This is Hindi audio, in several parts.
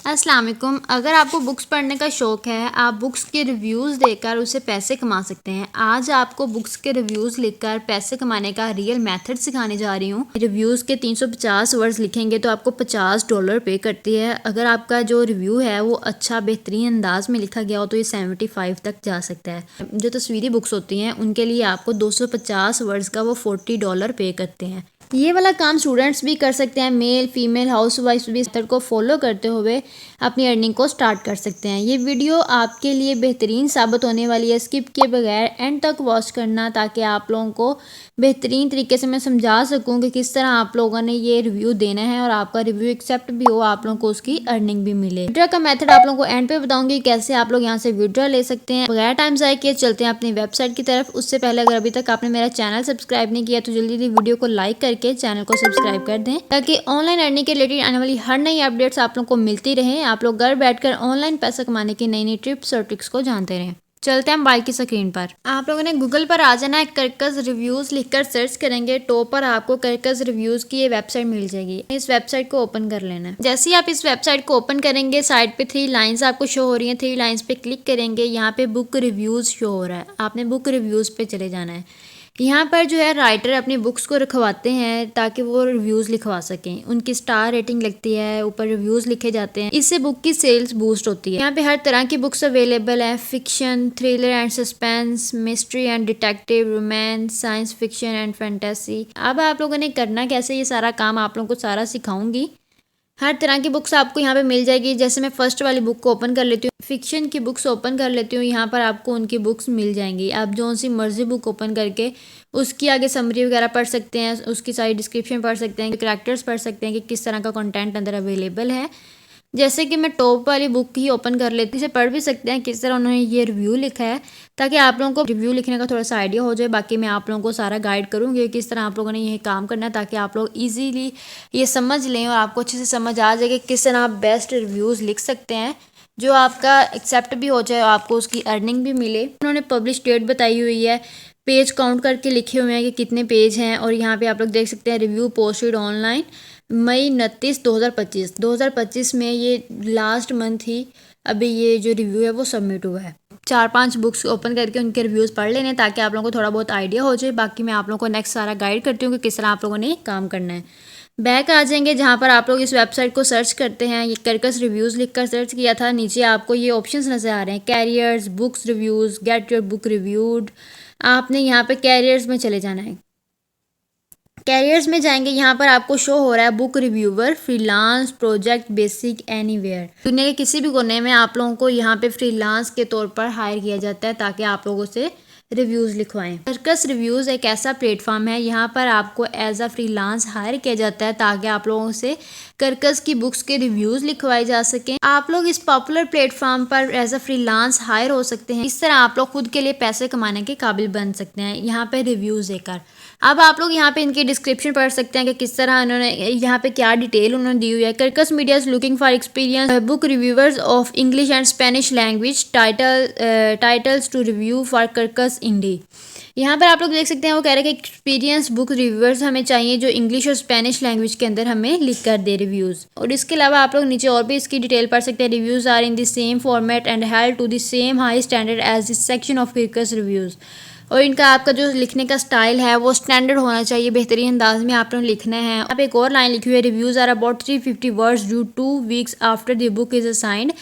अस्सलाम वालेकुम। अगर आपको बुक्स पढ़ने का शौक़ है, आप बुक्स के रिव्यूज़ देकर उससे पैसे कमा सकते हैं। आज आपको बुक्स के रिव्यूज़ लिखकर पैसे कमाने का रियल मेथड सिखाने जा रही हूँ। रिव्यूज़ के 350 वर्ड्स लिखेंगे तो आपको $50 पे करती है। अगर आपका जो रिव्यू है वो अच्छा बेहतरीन अंदाज में लिखा गया हो तो ये 75 तक जा सकता है। जो तस्वीरी बुक्स होती हैं उनके लिए आपको 250 वर्ड्स का वो $40 पे करते हैं। ये वाला काम स्टूडेंट्स भी कर सकते हैं। मेल फीमेल हाउसवाइफ भी मेथड को फॉलो करते हुए अपनी अर्निंग को स्टार्ट कर सकते हैं। ये वीडियो आपके लिए बेहतरीन साबित होने वाली है। स्किप किए बगैर एंड तक वॉच करना ताकि आप लोगों को बेहतरीन तरीके से मैं समझा सकूं कि किस तरह आप लोगों ने ये रिव्यू देना है और आपका रिव्यू एक्सेप्ट भी हो, आप लोगों को उसकी अर्निंग भी मिले। विड्रॉ का मेथड आप लोगों को एंड पे बताऊंगी कैसे आप लोग यहाँ से विड्रॉ ले सकते हैं। बगैर टाइम ज़ाया किए चलते हैं अपनी वेबसाइट की तरफ। उससे पहले अगर अभी तक आपने मेरा चैनल सब्सक्राइब नहीं किया तो जल्दी जल्दी वीडियो को लाइक करके चैनल को सब्सक्राइब कर दें ताकि ऑनलाइन अर्निंग के रिलेटेड आने वाली हर नई अपडेट्स आप लोगों को मिलती रहें। आप लोग घर बैठकर ऑनलाइन पैसा कमाने की नई नई टिप्स और ट्रिक्स को जानते रहें। चलते हैं मोबाइल की स्क्रीन पर। आप लोगों ने गूगल पर आ जाना है, कर्कस रिव्यूज़ लिखकर सर्च करेंगे। टॉप पर आपको कर्कस रिव्यूज़ की ये वेबसाइट मिल जाएगी। इस वेबसाइट को ओपन कर लेना है। जैसे ही आप इस वेबसाइट को ओपन करेंगे साइड पे 3 लाइंस आपको शो हो रही हैं। 3 लाइंस पे क्लिक करेंगे, यहाँ पे बुक रिव्यूज़ शो हो रहा है। आपने बुक रिव्यूज़ पे चले जाना है। यहाँ पर जो है राइटर अपनी बुक्स को रखवाते हैं ताकि वो रिव्यूज़ लिखवा सकें। उनकी स्टार रेटिंग लगती है, ऊपर रिव्यूज़ लिखे जाते हैं। इससे बुक की सेल्स बूस्ट होती है। यहाँ पे हर तरह की बुक्स अवेलेबल है। Fiction, thriller and suspense, mystery and detective, romance, science fiction and fantasy. अब आप लोगों ने करना कैसे, ये सारा काम आप लोगों को सारा सिखाऊंगी। हर तरह की बुक्स आपको यहाँ पे मिल जाएगी। जैसे मैं फर्स्ट वाली बुक को ओपन कर लेती हूँ, फिक्शन की बुक्स ओपन कर लेती हूँ। यहाँ पर आपको उनकी बुक्स मिल जाएंगी। आप जो सी मर्जी बुक ओपन करके उसकी आगे समरी वगैरह पढ़ सकते हैं, उसकी सारी डिस्क्रिप्शन पढ़ सकते हैं, करैक्टर्स पढ़ सकते हैं कि किस तरह का कंटेंट अंदर अवेलेबल है। जैसे कि मैं टॉप वाली बुक ही ओपन कर लेती हूँ, इसे पढ़ भी सकते हैं किस तरह उन्होंने ये रिव्यू लिखा है ताकि आप लोगों को रिव्यू लिखने का थोड़ा सा आइडिया हो जाए। बाकी मैं आप लोगों को सारा गाइड करूँगी किस तरह आप लोगों ने ये काम करना है ताकि आप लोग इजीली ये समझ लें और आपको अच्छे से समझ आ जाए कि किस तरह आप बेस्ट रिव्यूज़ लिख सकते हैं जो आपका एक्सेप्ट भी हो जाए और आपको उसकी अर्निंग भी मिले। उन्होंने पब्लिश डेट बताई हुई है, पेज काउंट करके लिखे हुए हैं कि कितने पेज हैं। और यहाँ पे आप लोग देख सकते हैं रिव्यू पोस्टेड ऑनलाइन मई 29, 2025। 2025 में ये लास्ट मंथ ही अभी ये जो रिव्यू है वो सबमिट हुआ है। 4-5 बुक्स ओपन करके उनके रिव्यूज़ पढ़ लेने ताकि आप लोगों को थोड़ा बहुत आइडिया हो जाए। बाकी मैं आप लोगों को नेक्स्ट सारा गाइड करती हूँ कि किस तरह आप लोगों ने काम करना है। बैक आ जाएंगे जहाँ पर आप लोग इस वेबसाइट को सर्च करते हैं। ये कर्कस रिव्यूज़ लिखकर सर्च किया था। नीचे आपको ये ऑप्शंस नज़र आ रहे हैं, carriers, books reviews, get your book reviewed. आपने यहाँ पे कैरियर्स में चले जाना है। कैरियर्स में जाएंगे, यहाँ पर आपको शो हो रहा है book reviewer, freelance, project, basic, anywhere. दुनिया के किसी भी कोने में आप लोगों को यहाँ पे फ्रीलांस के तौर पर हायर किया जाता है ताकि आप लोगों से रिव्यूज़ लिखवाएं। कर्कस रिव्यूज़ एक ऐसा प्लेटफॉर्म है, यहाँ पर आपको एज अ फ्रीलांस हायर किया जाता है ताकि आप लोगों से कर्कस की बुक्स के रिव्यूज़ लिखवाए जा सकें। आप लोग इस पॉपुलर प्लेटफॉर्म पर एज अ फ्रीलांस हायर हो सकते हैं। इस तरह आप लोग खुद के लिए पैसे कमाने के काबिल बन सकते हैं यहाँ पे रिव्यूज़ देकर। अब आप लोग यहाँ पे इनकी डिस्क्रिप्शन पढ़ सकते हैं कि किस तरह उन्होंने यहाँ पे क्या डिटेल उन्होंने दी हुई है। Kirkus media is looking for experience book reviewers of English and Spanish language, titles to review for Kirkus indie. यहाँ पर आप लोग देख सकते हैं वो कह रहे हैं कि एक्सपीरियंस बुक रिव्यूअर्स हमें चाहिए जो इंग्लिश और स्पेनिश लैंग्वेज के अंदर हमें लिख कर दे रिव्यूज़। और इसके अलावा आप लोग नीचे और भी इसकी डिटेल पढ़ सकते हैं। Reviews are in the same format and held to the same high standard as this section of Kirkus reviews. और इनका आपका जो लिखने का स्टाइल है वो स्टैंडर्ड होना चाहिए, बेहतरीन अंदाज में आप लोग लिखना है। आप एक और लाइन लिखी हुई है, reviews are about 350 words due 2 weeks after the book is assigned.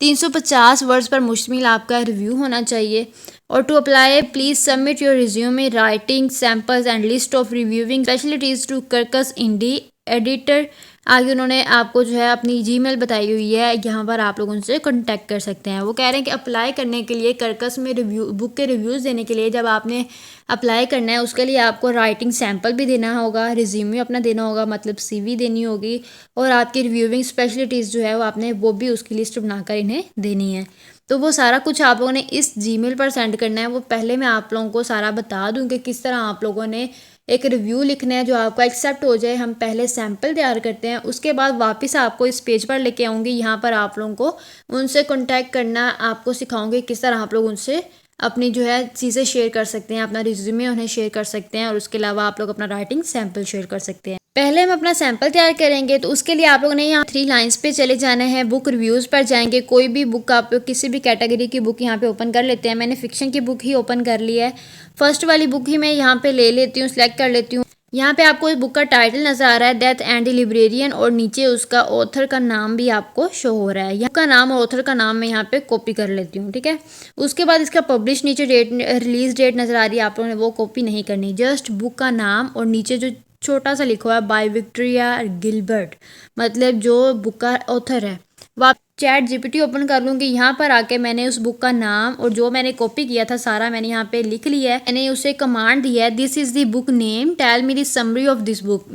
350 words पर मुश्तमिल आपका रिव्यू होना चाहिए। और to apply please submit your resume, writing samples and list of reviewing specialties to Kirkus indie editor. आगे उन्होंने आपको जो है अपनी जीमेल बताई हुई है, यहाँ पर आप लोग उनसे कांटेक्ट कर सकते हैं। वो कह रहे हैं कि अप्लाई करने के लिए कर्कस में रिव्यू बुक के रिव्यूज़ देने के लिए जब आपने अप्लाई करना है उसके लिए आपको राइटिंग सैम्पल भी देना होगा, रिज्यूमे अपना देना होगा, मतलब CV देनी होगी। और आपकी रिव्यूइंग स्पेशलिटीज़ जो है वो आपने वो भी उसकी लिस्ट बनाकर इन्हें देनी है। तो वो सारा कुछ आप लोगों ने इस जीमेल पर सेंड करना है। वो पहले मैं आप लोगों को सारा बता दूं कि किस तरह आप लोगों ने एक रिव्यू लिखना है जो आपका एक्सेप्ट हो जाए। हम पहले सैम्पल तैयार करते हैं, उसके बाद वापस आपको इस पेज पर लेके आऊँगी। यहाँ पर आप लोगों को उनसे कॉन्टैक्ट करना आपको सिखाऊंगी किस तरह आप लोग उनसे अपनी जो है चीज़ें शेयर कर सकते हैं, अपना रिज्यूमे उन्हें शेयर कर सकते हैं और उसके अलावा आप लोग अपना राइटिंग सैम्पल शेयर कर सकते हैं। पहले हम अपना सैंपल तैयार करेंगे, तो उसके लिए आप लोगों ने यहाँ 3 लाइंस पे चले जाना है। बुक रिव्यूज़ पर जाएंगे। कोई भी बुक आप लोग किसी भी कैटेगरी की बुक यहाँ पे ओपन कर लेते हैं। मैंने फिक्शन की बुक ही ओपन कर ली है। फर्स्ट वाली बुक ही मैं यहाँ पे ले लेती हूँ, सेलेक्ट कर लेती हूँ। यहाँ पे आपको इस बुक का टाइटल नजर आ रहा है, डेथ एंड द लिब्रेरियन, और नीचे उसका ऑथर का नाम भी आपको शो हो रहा है। यहाँ का नाम और ऑथर का नाम मैं यहाँ पे कॉपी कर लेती हूँ, ठीक है। उसके बाद इसका पब्लिश नीचे डेट, रिलीज डेट नजर आ रही है, आप लोगों ने वो कॉपी नहीं करनी। जस्ट बुक का नाम और नीचे जो छोटा सा लिखा हुआ है बाय विक्टोरिया गिलबर्ट, मतलब जो बुक का ऑथर है। वो आप चैट जीपीटी ओपन कर लूँगी। यहाँ पर आके मैंने उस बुक का नाम और जो मैंने कॉपी किया था सारा मैंने यहाँ पे लिख लिया है। मैंने उसे कमांड दिया है, this is the book name, tell me the summary of this book.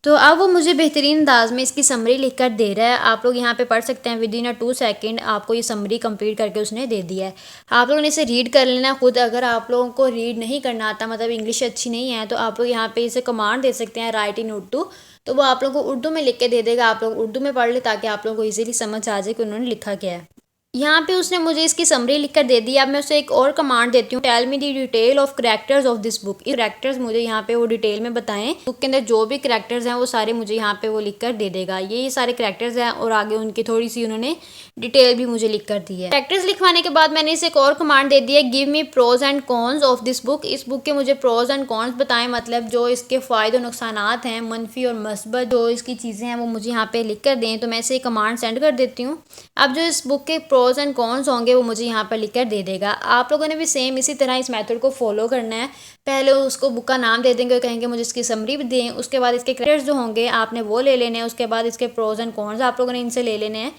तो अब वो मुझे बेहतरीन अंदाज में इसकी समरी लिख कर दे रहा है। आप लोग यहाँ पे पढ़ सकते हैं। विद इन 2 सेकेंड आपको ये समरी कंप्लीट करके उसने दे दिया है। आप लोगों ने इसे रीड कर लेना खुद। अगर आप लोगों को रीड नहीं करना आता, मतलब इंग्लिश अच्छी नहीं है, तो आप लोग यहाँ पे इसे कमांड दे सकते हैं, राइट इन उर्दू। तो वो आप लोगों को उर्दू में लिख के दे देगा। आप लोग उर्दू में पढ़ ले ताकि आप लोगों को इजीली समझ आ जाए कि उन्होंने लिखा क्या है। यहाँ पे उसने मुझे इसकी समरी लिख कर दे दी। अब मैं उसे एक और कमांड देती हूँ, tell me the detail of characters of this book. ये करैक्टर्स मुझे यहाँ पे वो डिटेल में बताएं। बुक के अंदर जो भी करैक्टर्स हैं वो सारे मुझे यहाँ पे वो लिख कर दे देगा। ये सारे करैक्टर्स हैं और आगे उनकी थोड़ी सी उन्होंने डिटेल भी मुझे लिख कर दी है। करैक्टर्स लिखवाने के बाद मैंने इसे एक और कमांड दे दी है, give me pros and cons of this book. इस बुक के मुझे प्रोज एंड कॉन्स बताएं, मतलब जो इसके फ़ायदे और नुकसानात हैं, मनफी और मस्बत जो इसकी चीज़ें हैं वो मुझे यहाँ पे लिख कर दें। तो मैं इसे कमांड सेंड कर देती हूँ। अब जो इस बुक के प्रोज एंड कॉन्स होंगे वो मुझे यहाँ पर लिख कर दे देगा। आप लोगों ने भी सेम इसी तरह इस मेथड को फॉलो करना है। पहले उसको बुक का नाम दे देंगे और कहेंगे मुझे इसकी समरी भी दें। उसके बाद इसके कैरेक्टर्स जो होंगे आपने वो ले लेने हैं। उसके बाद इसके प्रोज एंड कॉन्स आप लोगों ने इनसे ले लेने हैं।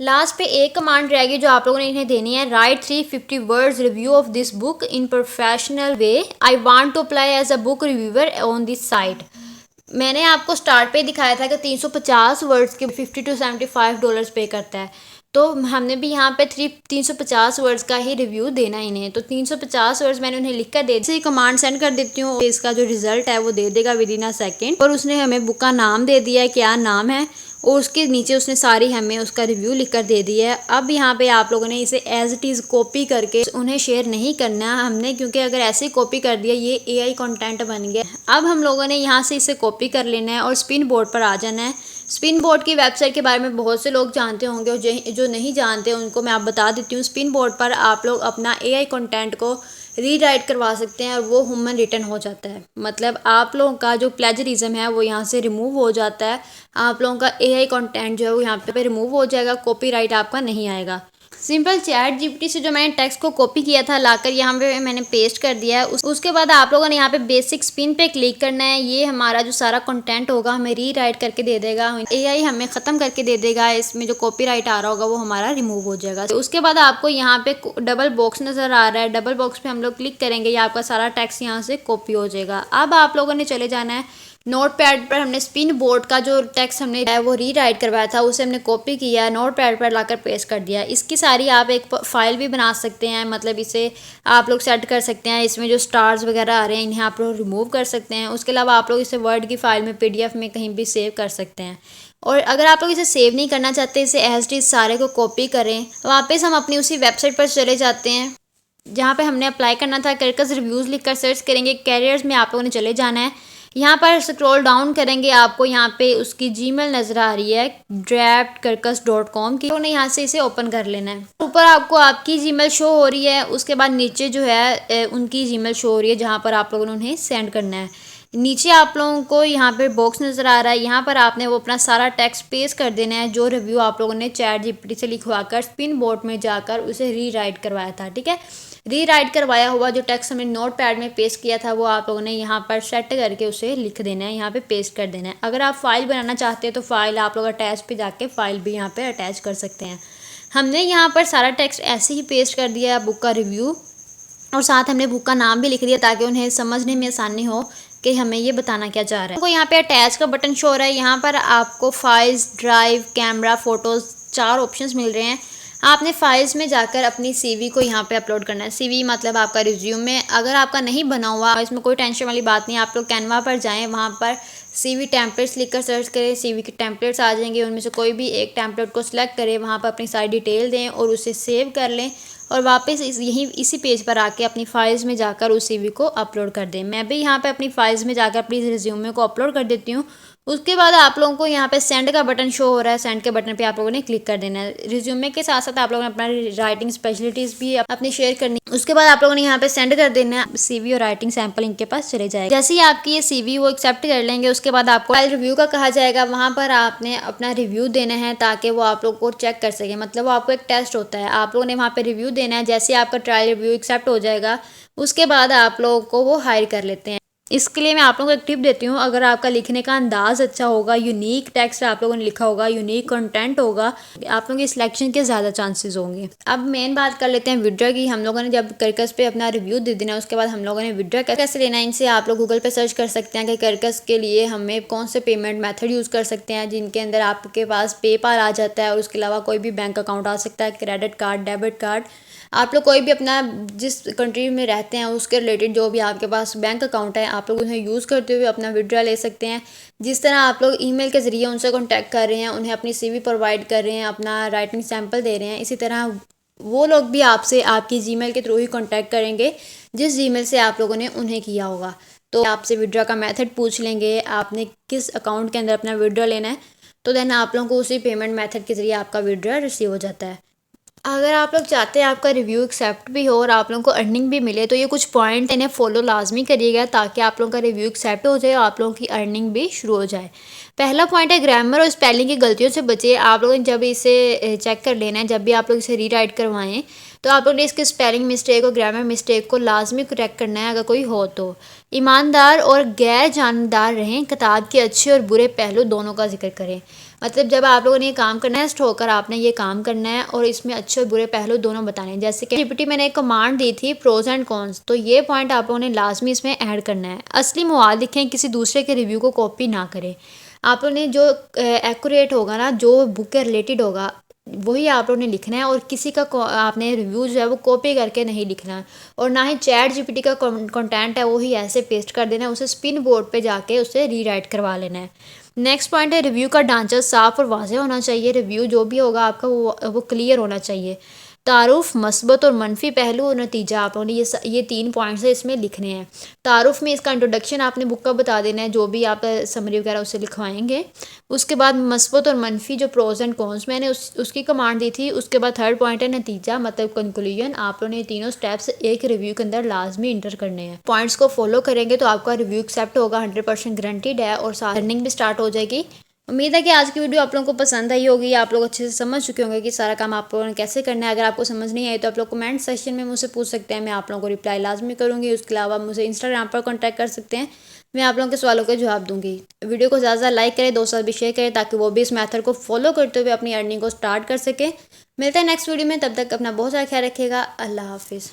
लास्ट पे एक कमांड रहेगी जो आप लोगों ने इन्हें देनी है, write 350 words review of this book in professional way. I want to apply as a book reviewer on this site. मैंने आपको स्टार्ट पे दिखाया था कि 350 वर्ड्स के $50 to $75 पे करता है। तो हमने भी यहाँ पे 350 वर्ड्स का ही रिव्यू देना इन्हें। तो 350 वर्ड्स मैंने उन्हें लिख कर दे दी। कमांड सेंड कर देती हूँ, इसका जो रिजल्ट है वो दे देगा विद इन अ सेकेंड। और उसने हमें बुक का नाम दे दिया है, क्या नाम है, और उसके नीचे उसने सारी हमें उसका रिव्यू लिख कर दे दिया है। अब यहाँ पे आप लोगों ने इसे एज इट इज़ कॉपी करके उन्हें शेयर नहीं करना हमने, क्योंकि अगर ऐसे कॉपी कर दिया ये एआई कंटेंट बन गया। अब हम लोगों ने यहाँ से इसे कॉपी कर लेना है और स्पिन बोर्ड पर आ जाना है। स्पिन बोर्ड की वेबसाइट के बारे में बहुत से लोग जानते होंगे और जो नहीं जानते उनको मैं आप बता देती हूँ। स्पिन बोर्ड पर आप लोग अपना एआई कंटेंट को रीराइट करवा सकते हैं और वो ह्यूमन रिटन हो जाता है। मतलब आप लोगों का जो प्लेजरिज्म है वो यहाँ से रिमूव हो जाता है। आप लोगों का एआई कंटेंट जो है वो यहाँ पे रिमूव हो जाएगा। कॉपीराइट आपका नहीं आएगा। सिंपल चैट जीपीटी से जो मैंने टेक्स्ट को कॉपी किया था लाकर यहाँ पे मैंने पेस्ट कर दिया है। उसके बाद आप लोगों ने यहाँ पे बेसिक स्पिन पे क्लिक करना है। ये हमारा जो सारा कंटेंट होगा हमें रीराइट करके दे देगा। एआई हमें ख़त्म करके दे देगा। इसमें जो कॉपीराइट आ रहा होगा वो हमारा रिमूव हो जाएगा। तो उसके बाद आपको यहाँ पे डबल बॉक्स नज़र आ रहा है। डबल बॉक्स पे हम लोग क्लिक करेंगे, ये आपका सारा टेक्स्ट यहाँ से कॉपी हो जाएगा। अब आप लोगों ने चले जाना है नोटपैड पर। हमने स्पिन बोर्ड का जो टेक्स्ट हमने वो रीराइट करवाया था उसे हमने कॉपी किया, नोटपैड पर लाकर पेस्ट कर दिया। इसकी सारी आप एक फाइल भी बना सकते हैं, मतलब इसे आप लोग सेट कर सकते हैं। इसमें जो स्टार्स वगैरह आ रहे हैं इन्हें आप लोग रिमूव कर सकते हैं। उसके अलावा आप लोग इसे वर्ड की फाइल में PDF में कहीं भी सेव कर सकते हैं। और अगर आप लोग इसे सेव नहीं करना चाहते, इसे एज इट इज़ सारे को कॉपी करें, वापस हम अपनी उसी वेबसाइट पर चले जाते हैं जहाँ पे हमने अप्लाई करना था। करकस रिव्यूज़ लिखकर सर्च करेंगे। कैरियर्स में आप लोगों ने चले जाना है। यहाँ पर स्क्रॉल डाउन करेंगे, आपको यहाँ पे उसकी जीमेल नज़र आ रही है draftkarkas.com की। उन्हें यहाँ से इसे ओपन कर लेना है। ऊपर आपको आपकी जीमेल शो हो रही है। उसके बाद नीचे जो है उनकी जीमेल शो हो रही है जहाँ पर आप लोगों ने उन्हें सेंड करना है। नीचे आप लोगों को यहाँ पे बॉक्स नज़र आ रहा है। यहाँ पर आपने वो अपना सारा टेक्स्ट पेस्ट कर देना है जो रिव्यू आप लोगों ने चैट जीपीटी से लिखवा कर स्पिन बोर्ड में जाकर उसे रीराइट करवाया था। ठीक है, रीराइट करवाया हुआ जो टेक्स्ट हमने नोटपैड में पेस्ट किया था वो आप लोगों ने यहाँ पर सेट करके उसे लिख देना है, यहाँ पे पेस्ट कर देना है। अगर आप फाइल बनाना चाहते हैं तो फाइल आप लोग अटैच पे जाके फाइल भी यहाँ पे अटैच कर सकते हैं। हमने यहाँ पर सारा टेक्स्ट ऐसे ही पेस्ट कर दिया बुक का रिव्यू, और साथ हमने बुक का नाम भी लिख दिया ताकि उन्हें समझने में आसानी हो कि हमें ये बताना क्या चाह रहा है। तो यहाँ पे अटैच का बटन शो हो रहा है। यहाँ पर आपको files, drive, camera, photos 4 options मिल रहे हैं। आपने फाइल्स में जाकर अपनी CV को यहाँ पे अपलोड करना है। CV मतलब आपका रिज्यूमे। अगर आपका नहीं बना हुआ, इसमें कोई टेंशन वाली बात नहीं। आप लोग कैनवा पर जाएं, वहाँ पर CV टेम्पलेट्स लिखकर सर्च करें। CV के टेम्पलेट्स आ जाएंगे, उनमें से कोई भी एक टेम्पलेट को सिलेक्ट करें, वहाँ पर अपनी सारी डिटेल दें और उसे सेव कर लें और वापस इसी पेज पर आके अपनी फाइल्स में जाकर उस CV को अपलोड कर दें। मैं भी यहाँ पे अपनी फाइल्स में जाकर अपनी रिज्यूमे को अपलोड कर देती हूँ। उसके बाद आप लोगों को यहाँ पे सेंड का बटन शो हो रहा है, सेंड के बटन पे आप लोगों ने क्लिक कर देना है। रिज्यूमे के साथ साथ आप लोगों ने अपना राइटिंग स्पेशलिटीज भी अपनी शेयर करनी है। उसके बाद आप लोगों ने यहाँ पे सेंड कर देना है, सीवी और राइटिंग सैंपल इनके पास चले जाएगा। जैसे ही आपकी ये सीवी वो एक्सेप्ट कर लेंगे, उसके बाद आपको फाइल रिव्यू का कहा जाएगा, वहाँ पर आपने अपना रिव्यू देना है ताकि वो आप लोग को चेक कर सके। मतलब वो आपको एक टेस्ट होता है, आप लोगों ने वहाँ पे रिव्यू देना है। जैसे आपका ट्रायल रिव्यू एक्सेप्ट हो जाएगा, उसके बाद आप लोगों को वो हायर कर लेते हैं। इसके लिए मैं आप लोगों को एक टिप देती हूँ, अगर आपका लिखने का अंदाज़ अच्छा होगा, यूनिक टेक्स्ट आप लोगों ने लिखा होगा, यूनिक कंटेंट होगा, आप लोगों की सिलेक्शन के ज़्यादा चांसेस होंगे। अब मेन बात कर लेते हैं विड्रा की। हम लोगों ने जब कर्कस पे अपना रिव्यू दे देना, उसके बाद हम लोगों ने विड्रा कैसे लेना है, इनसे आप लोग गूगल पे सर्च कर सकते हैं कि कर्कस के लिए हमें कौन से पेमेंट मेथड यूज़ कर सकते हैं, जिनके अंदर आपके पास पेपाल आ जाता है और उसके अलावा कोई भी बैंक अकाउंट आ सकता है, क्रेडिट कार्ड, डेबिट कार्ड। आप लोग कोई भी अपना जिस कंट्री में रहते हैं उसके रिलेटेड जो भी आपके पास बैंक अकाउंट है, आप लोग उन्हें यूज़ करते हुए अपना विड्रा ले सकते हैं। जिस तरह आप लोग ईमेल के ज़रिए उनसे कांटेक्ट कर रहे हैं, उन्हें अपनी सीवी प्रोवाइड कर रहे हैं, अपना राइटिंग सैंपल दे रहे हैं, इसी तरह वो लोग भी आपसे आपकी जीमेल के थ्रू ही कांटेक्ट करेंगे जिस जीमेल से आप लोगों ने उन्हें किया होगा। तो आपसे विड्रा का मेथड पूछ लेंगे, आपने किस अकाउंट के अंदर अपना विड्रा लेना है, तो देन आप लोगों को उसी पेमेंट मेथड के ज़रिए आपका विड्रा रिसीव हो जाता है। अगर आप लोग चाहते हैं आपका रिव्यू एक्सेप्ट भी हो और आप लोगों को अर्निंग भी मिले, तो ये कुछ पॉइंट इन्हें फॉलो लाजमी करिएगा ताकि आप लोगों का रिव्यू एक्सेप्ट हो जाए और आप लोगों की अर्निंग भी शुरू हो जाए। पहला पॉइंट है ग्रामर और स्पेलिंग की गलतियों से बचिए। आप लोगों ने जब इसे चेक कर लेना है, जब भी आप लोग इसे रीराइट करवाएं, तो आप लोग ने इसके स्पेलिंग मिस्टेक और ग्रामर मिस्टेक को लाजमी करेक्ट करना है अगर कोई हो तो। ईमानदार और गैर जानदार रहें, किताब के अच्छे और बुरे पहलू दोनों का जिक्र करें। मतलब जब आप लोगों ने ये काम करना है, होकर आपने ये काम करना है और इसमें अच्छे और बुरे पहलू दोनों बताने हैं। जैसे कि जीपीटी मैंने एक कमांड दी थी प्रोज एंड कॉन्स, तो ये पॉइंट आप लोगों ने लाजमी इसमें ऐड करना है। असली मवाद लिखें, किसी दूसरे के रिव्यू को कॉपी ना करें। आप लोगों ने जो एक्यूरेट होगा ना, जो बुक के रिलेटेड होगा, वही आप लोगों ने लिखना है और किसी का आपने रिव्यू जो है वो कॉपी करके नहीं लिखना है। और ना ही चैट जीपीटी का कंटेंट है वही ऐसे पेस्ट कर देना है, उसे स्पिन बोर्ड पे जाके उसे रीराइट करवा लेना है। नेक्स्ट पॉइंट है रिव्यू का ढांचा साफ और वाज़ेह होना चाहिए। रिव्यू जो भी होगा आपका वो क्लियर होना चाहिए। तारुफ, मस्बत और मनफी पहलू और नतीजा आप लोगों ने ये 3 पॉइंट्स है इसमें लिखने हैं। तारुफ में इसका इंट्रोडक्शन आपने बुक का बता देना है, जो भी आप समरी वगैरह उसे लिखवाएंगे। उसके बाद मस्बत और मनफी जो प्रोज एंड कॉन्स मैंने उसकी कमांड दी थी। उसके बाद थर्ड पॉइंट है नतीजा, मतलब कंक्लूजन। आप लोगों ने तीनों स्टेप्स एक रिव्यू के अंदर लाजमी इंटर करने हैं। पॉइंट्स को फॉलो करेंगे तो आपका रिव्यू एक्सेप्ट होगा, 100% गारंटीड है और अर्निंग भी स्टार्ट हो जाएगी। उम्मीद है कि आज की वीडियो आप लोगों को पसंद आई होगी, आप लोग अच्छे से समझ चुके होंगे कि सारा काम आप लोगों ने कैसे करना है। अगर आपको समझ नहीं आई तो आप लोग कमेंट सेक्शन में मुझसे पूछ सकते हैं, मैं आप लोगों को रिप्लाई लाजमी करूँगी। उसके अलावा मुझे इंस्टाग्राम पर कॉन्टैक्ट कर सकते हैं, मैं आप लोगों के सवालों के जवाब दूंगी। वीडियो को ज़्यादा लाइक करें, दोस्तों भी शेयर करें ताकि वो भी इस मेथड को फॉलो करते हुए अपनी अर्निंग को स्टार्ट कर सकें। मिलते हैं नेक्स्ट वीडियो में, तब तक अपना बहुत सारा ख्याल रखिएगा। अल्लाह हाफिज़।